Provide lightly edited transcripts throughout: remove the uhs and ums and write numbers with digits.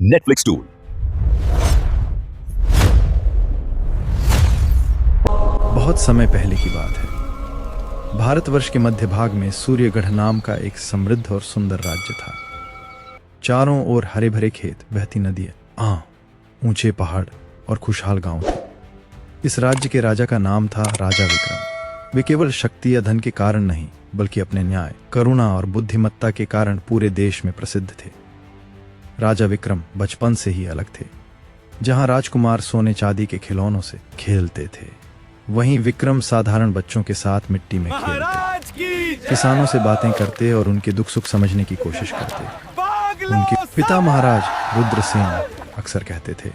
Netflix tool. बहुत समय पहले की बात है। भारतवर्ष के मध्य भाग में सूर्यगढ़ नाम का एक समृद्ध और सुंदर राज्य था। चारों ओर हरे भरे खेत, बहती नदियां, ऊंचे पहाड़ और खुशहाल गांव थे। इस राज्य के राजा का नाम था राजा विक्रम। वे केवल शक्ति या धन के कारण नहीं, बल्कि अपने न्याय, करुणा और बुद्धिमत्ता के कारण पूरे देश में प्रसिद्ध थे। राजा विक्रम बचपन से ही अलग थे। जहां राजकुमार सोने चांदी के खिलौनों से खेलते थे, वहीं विक्रम साधारण बच्चों के साथ मिट्टी में खेलते, किसानों से बातें करते और उनके दुख सुख समझने की कोशिश करते। उनके पिता महाराज रुद्रसेन अक्सर कहते थे,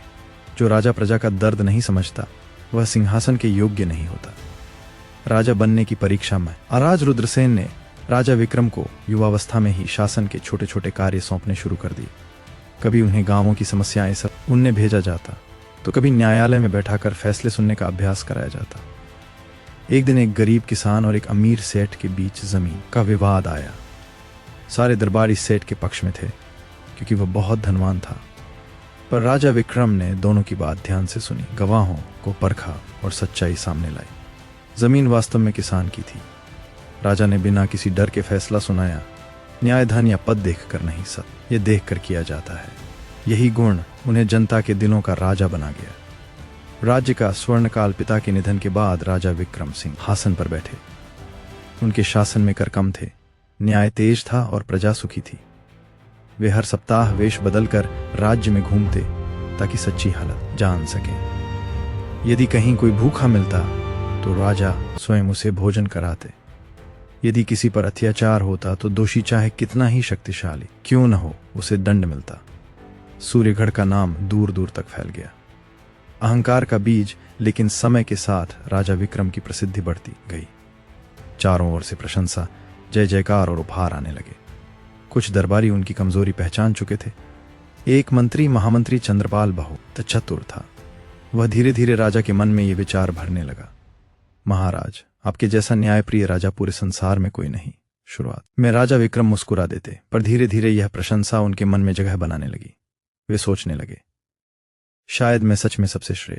जो राजा प्रजा का दर्द नहीं समझता, वह सिंहासन के योग्य नहीं होता। राजा बनने की परीक्षा में महाराज रुद्रसेन ने राजा विक्रम को युवावस्था में ही शासन के छोटे छोटे कार्य सौंपने शुरू कर दिए। कभी उन्हें गांवों की समस्याएं सब उनने भेजा जाता, तो कभी न्यायालय में बैठाकर फैसले सुनने का अभ्यास कराया जाता। एक दिन एक गरीब किसान और एक अमीर सेठ के बीच जमीन का विवाद आया। सारे दरबार इस सेठ के पक्ष में थे, क्योंकि वह बहुत धनवान था। पर राजा विक्रम ने दोनों की बात ध्यान से सुनी, गवाहों को परखा और सच्चाई सामने लाई। जमीन वास्तव में किसान की थी। राजा ने बिना किसी डर के फैसला सुनाया। न्याय धन या पद देखकर नहीं, सत्य ये देखकर किया जाता है। यही गुण उन्हें जनता के दिलों का राजा बना गया। राज्य का स्वर्णकाल पिता के निधन के बाद राजा विक्रम सिंह सिंहासन पर बैठे। उनके शासन में कर कम थे, न्याय तेज था और प्रजा सुखी थी। वे हर सप्ताह वेश बदलकर राज्य में घूमते, ताकि सच्ची हालत जान सकें। यदि कहीं कोई भूखा मिलता तो राजा स्वयं उसे भोजन कराते। यदि किसी पर अत्याचार होता तो दोषी चाहे कितना ही शक्तिशाली क्यों न हो, उसे दंड मिलता। सूर्यगढ़ का नाम दूर दूर तक फैल गया। अहंकार का बीज, लेकिन समय के साथ राजा विक्रम की प्रसिद्धि बढ़ती गई। चारों ओर से प्रशंसा, जय जयकार और उपहार आने लगे। कुछ दरबारी उनकी कमजोरी पहचान चुके थे। एक मंत्री, महामंत्री चंद्रपाल बहुत चतुर था। वह धीरे धीरे राजा के मन में ये विचार भरने लगा, महाराज, आपके जैसा न्यायप्रिय राजा पूरे संसार में कोई नहीं। शुरुआत में राजा विक्रम मुस्कुरा देते, पर धीरे धीरे यह प्रशंसा उनके मन में जगह बनाने लगी। वे सोचने लगे, शायद मैं सच में सबसे श्रेष्ठ